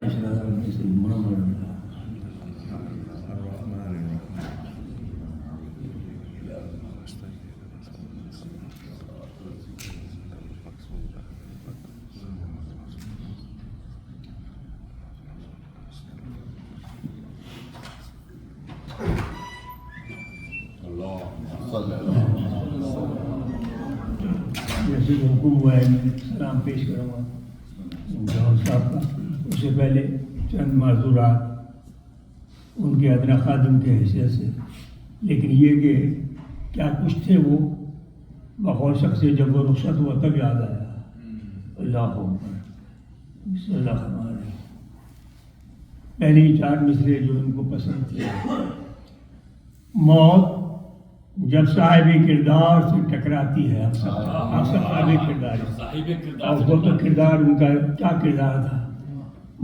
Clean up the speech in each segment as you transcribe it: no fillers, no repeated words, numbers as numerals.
جیسے حکم ہوا ہے میں سلام پیش کروں گا جوہر صاحب کا، اس سے پہلے چند معذورات ان کے ادنا خادم کے حیثیت سے، لیکن یہ کہ کیا کچھ تھے وہ بقول شخص سے جب وہ رخصت ہوا تب یاد آیا۔ اللہ اکبر، بسم اللہ الرحمن الرحیم۔ پہلی 4 مصرے جو ان کو پسند تھے: موت جب صاحب کردار سے ٹکراتی ہے، آپ سب صاحب کردار ہیں، اور وہ تو کردار ان کا کیا کردار تھا۔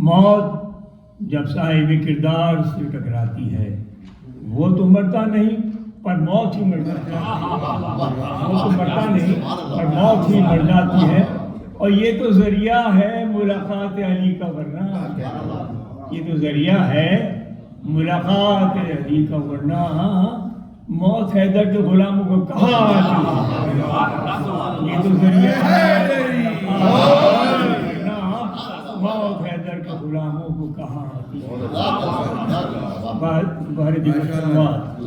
موت جب صاحب کردار سے ٹکراتی ہے، وہ تو مرتا نہیں پر موت ہی مر جاتی ہے، وہ تو مرتا نہیں پر موت ہی مر جاتی ہے، اور یہ تو ذریعہ ہے ملاقات علی کا، ورنہ یہ تو ذریعہ ہے ملاقات علی کا، ورنہ موت حیدر کے غلاموں کو کہاں آتی ہے، یہ تو ذریعہ ہے موت حیدر کے غلاموں کو کہاں آتی ہے۔ بہر دیگر سنوات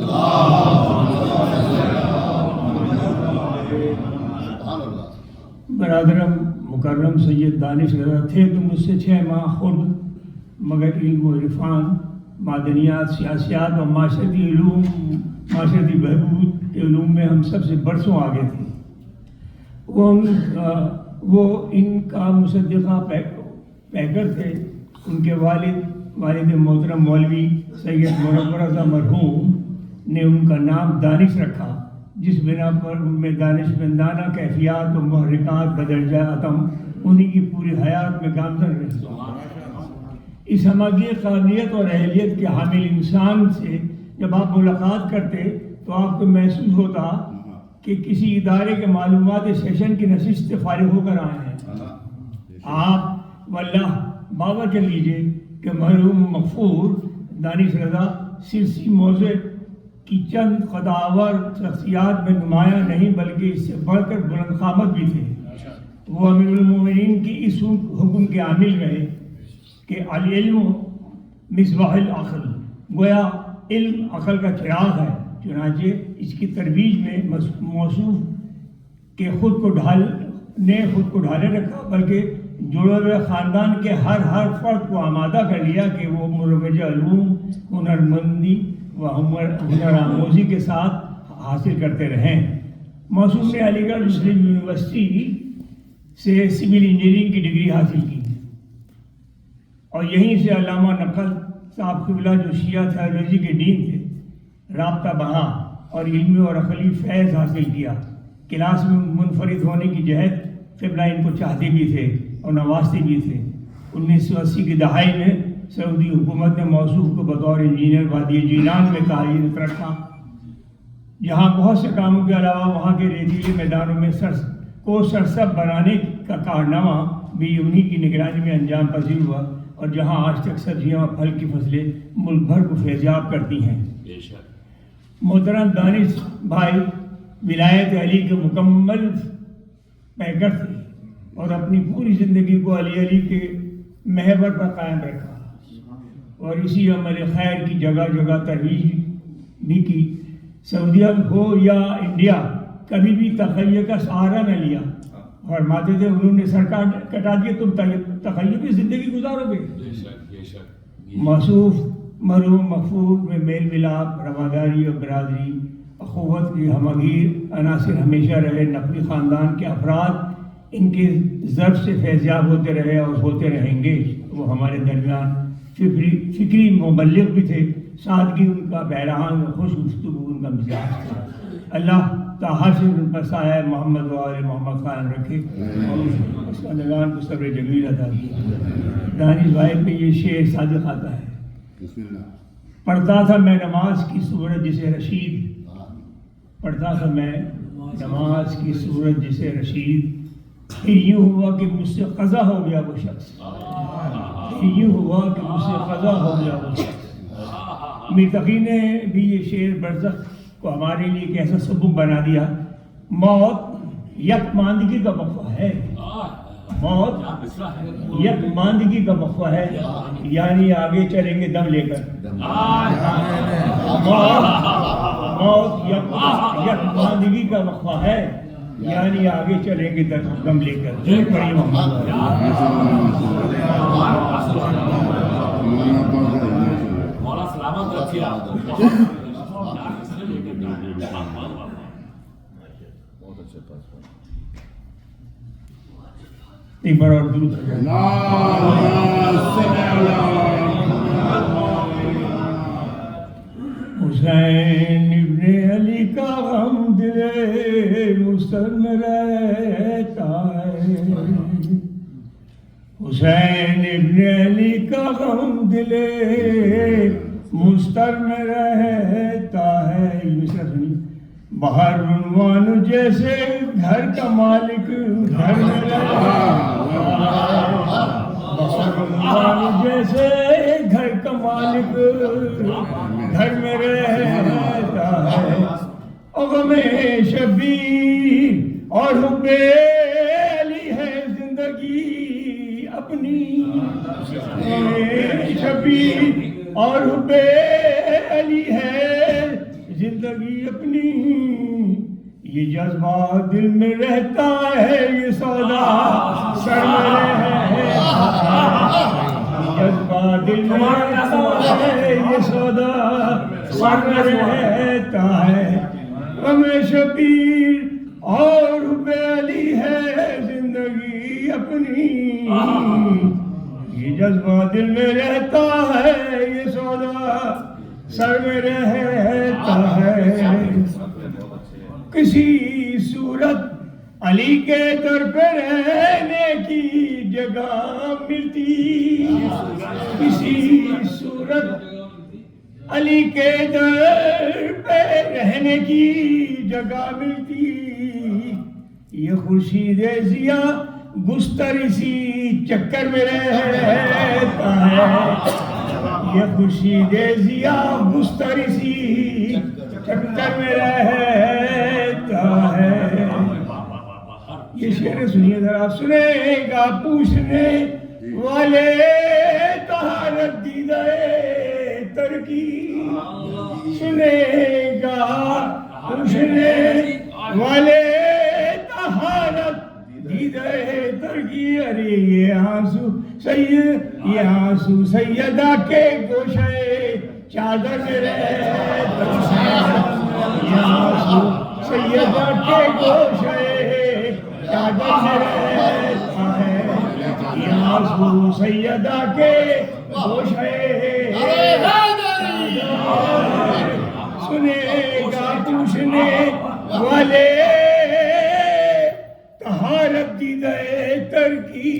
برادرم مکرم سید دانش رضا تھے تو مجھ سے 6 ماہ خود، مگر علم و عرفان، معدنیات، سیاسیات اور معاشرتی علوم، معاشرتی بہبود کے علوم میں ہم سب سے برسوں آگے تھے۔ وہ ان کا مصدقہ پیکر تھے۔ ان کے والد محترم مولوی سید منور رضا مرحوم نے ان کا نام دانش رکھا، جس بنا پر ان میں دانش مندانہ کیفیات و محرکات بدرجہ اتم انہی کی پوری حیات میں گامزن رہی۔ اس ہمگیر قابلیت اور اہلیت کے حامل انسان سے جب آپ ملاقات کرتے تو آپ کو محسوس ہوتا کہ کسی ادارے کے معلومات سیشن کی نشست سے فارغ ہو کر آئے ہیں۔ آپ واللہ باور کر لیجئے کہ مرحوم مغفور دانش رضا سرسی موضوع کی چند قداور شخصیات میں نمایاں نہیں بلکہ اس سے بڑھ کر بلند قامت بھی تھے۔ وہ امیر المومنین کی اس حکم کے عامل رہے کہ العلم مصباح العقل، گویا علم عقل کا چراغ ہے، چنانچہ اس کی ترویج میں موصوف کے خود کو ڈھالے رکھا، بلکہ جڑے ہوئے خاندان کے ہر فرد کو آمادہ کر لیا کہ وہ مروج علوم، ہنرمندی و ہنر آموزی کے ساتھ حاصل کرتے رہیں۔ موصوف نے علی گڑھ مسلم یونیورسٹی سے سول انجینئرنگ کی ڈگری حاصل کی، اور یہیں سے علامہ نقل صاحب قبلہ جو شیعہ تھیولوجی کے ڈین تھے، رابطہ بہا اور علمی اور عقلی فیض حاصل کیا۔ کلاس میں منفرد ہونے کی جہت قبلہ ان کو چاہتے بھی تھے اور نوازتے بھی تھے۔ 1980 کی دہائی میں سعودی حکومت نے موصوف کو بطور انجینئر وادی جیلان میں تعینات رکھا، جہاں بہت سے کاموں کے علاوہ وہاں کے ریتیلے میدانوں میں سرسب بنانے کا کارنامہ بھی انہی کی نگرانی میں انجام پذیر ہوا، اور جہاں آج تک سبزیاں اور پھل کی فصلیں ملک بھر کو فیضیاب کرتی ہیں۔ محترم دانش بھائی ولایت علی کے مکمل پیکر تھے اور اپنی پوری زندگی کو علی کے محور پر قائم رکھا، اور اسی عمل خیر کی جگہ جگہ ترویج بھی کی۔ سعودیہ ہو یا انڈیا، کبھی بھی تخیل کا سہارا نہ لیا، فرماتے تھے انہوں نے سرکار کٹا دیے، تم تخیل کی زندگی گزارو گے۔ موصوف مرحوم مغفور میں میل ملاپ، رواداری اور برادری اخوت کی ہمگیر عناصر ہمیشہ رہے۔ نقوی خاندان کے افراد ان کے ضرب سے فیضیاب ہوتے رہے اور ہوتے رہیں گے۔ وہ ہمارے درمیان فکری مبلغ بھی تھے، سادگی ان کا بہرحان، خوش گفتگو ان کا مزاج تھا۔ اللہ تاہر سے ان پر سایہ محمد و آل محمد قائم رکھے اور اس بندگان کو صبر جمیل عطا کیے۔ دانش بھائی پہ یہ شعر صادق آتا ہے: پڑھتا تھا میں نماز کی صورت جسے رشید، پڑھتا تھا میں نماز کی صورت جسے رشید، پھر یوں ہوا کہ مجھ سے قضا ہو گیا وہ شخص، یہ ہوا کہ مجھ سے قضا ہو گیا. میر تقی نے بھی یہ شعر برزخ کو ہمارے لیے ایک ایسا سبب بنا دیا. موت یک ماندگی کا وقفہ ہے. موت یک ماندگی کا وقفہ ہے، یعنی آگے چلیں گے دم لے کر. موت یک ماندگی کا وقفہ ہے، یعنی آگے چلیں گے دم لے کر. پڑھیے محمد. ایک بار اور درود. حسین ابن علی کا غم دل مستر میں رہتا ہے. حسین ابن علی کا غم دل مستر میں رہتا ہے. یہ مصرع سنیے. باہر عنوان جیسے گھر کا مالک گھر میں رہتا ہے. باہر عنوان جیسے گھر کا مالک گھر میں رہتا ہے. غم شبیر اور حب علی ہے زندگی اپنی. غم شبیر اور حب علی ہے زندگی اپنی. یہ جذبہ دل میں رہتا ہے، یہ سودا سر میں رہتا ہے. جذبہ دل میں رہتا ہے، یہ سودا سر میں رہتا ہے. غم شبیر اور حب علی ہے زندگی اپنی. یہ جذبہ دل میں رہتا ہے، یہ سودا سر میں رہتا ہے. کسی صورت علی کے در پہ رہنے کی جگہ ملتی. کسی صورت علی کے در پہ رہنے کی جگہ ملتی. یہ خورشید ضیا گستر اسی چکر میں رہتا ہے. یہ خورشید ضیا گستر اسی چکر میں رہتا ہے. یہ شعر سنیے ذرا. سنے گا پوچھنے والے طہارت دیدہ تر کی. سنے گا پوچھنے والے طہارت دیدہ تر کی. ارے یہ آنسو سیدہ کے گوشے چادر میں رہتا ہے. یہ آنسو سیدہ کے گوشے چادر میں رہتا ہے. یہ آنسو سیدہ کے گوشے. سنے گا پوچھنے والے طہارت دیدہ تر کی.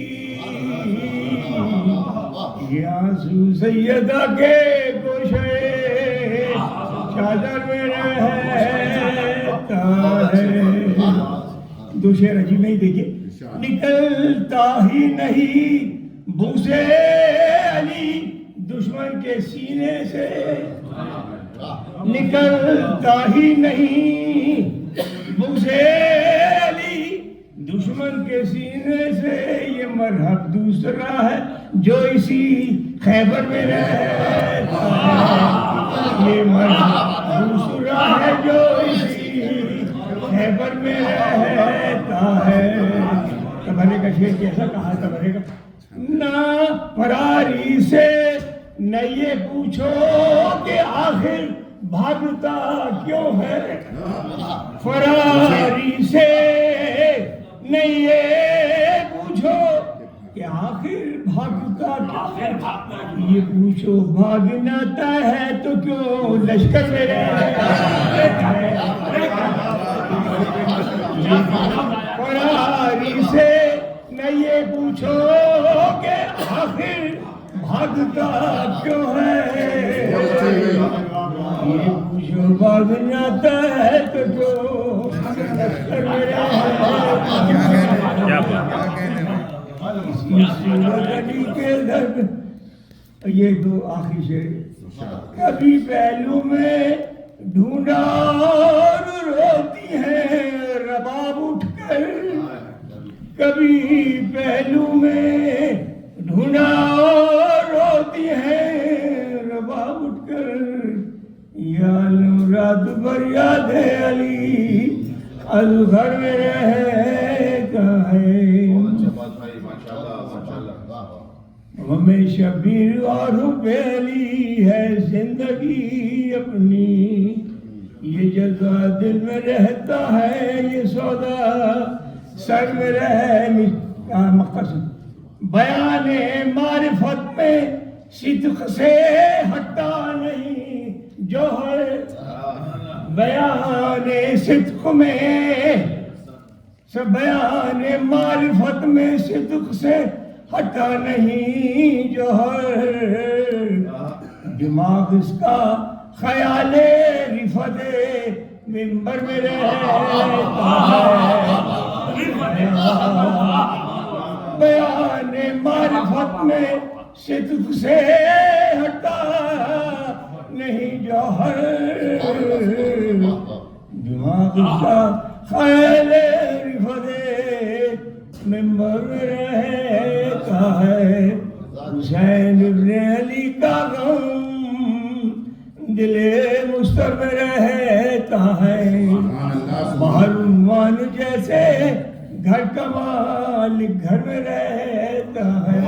یہ آنسو سیدہ کے گوشے چادر میں رہتا ہے. دو شعر عجیب نہیں دیکھیے. نکلتا ہی نہیں بو سے علی دشمن کے سینے سے. نکلتا ہی نہیں بو سے علی دشمن کے سینے سے. یہ مرحب دوسرا ہے جو اسی خیبر میں رہتا ہے. یہ مرحب دوسرا ہے جو اسی خیبر میں رہتا ہے. تبرے کا شعر کیسا کہا تبرے کا. نہ فراری سے نہ یہ پوچھو کہ آخر بھاگتا کیوں ہے. فراری سے نہ یہ پوچھو کہ آخر بھاگتا کیوں. یہ پوچھو بھاگنا ہے تو کیوں لشکر میں رہتا ہے. فراری سے نہ یہ پوچھو کہ آخر بھاگتا کیوں ہے. یہ پوچھو بھاگنا ہے تو کیوں لشکر میں رہتا ہے. علی کے در یہ دو آخری شعر. کبھی پہلو میں ڈھونڈا اور روتی ہے رباب اٹھ کر, کبھی پہلو میں ڈھونڈا اور روتی ہے رباب اٹھ کر. یا رات بھر یاد ہے علی از گھر میں رہتا ہے. ہمیں شبیر اور علی ہے زندگی اپنی, یہ جزا دل میں رہتا ہے, یہ سودا سر میں رہے. مختصر بیان معرفت میں صدق سے ہٹا نہیں جوہر, بیان صدق میں بیان معرفت میں صدق سے ہٹا نہیں جوہر. دماغ اس کا خیال رفت منبر میں رہتا ہے. بیان معرفت میں صدق سے ہٹا نہیں جوہر. دماغ اس کا خیال رفت منبر میں رہتا ہے. حسین ابن علی کا غم دل مستر میں رہتا ہے. باہر عنوان جیسے گھر کا مالک گھر میں رہتا ہے.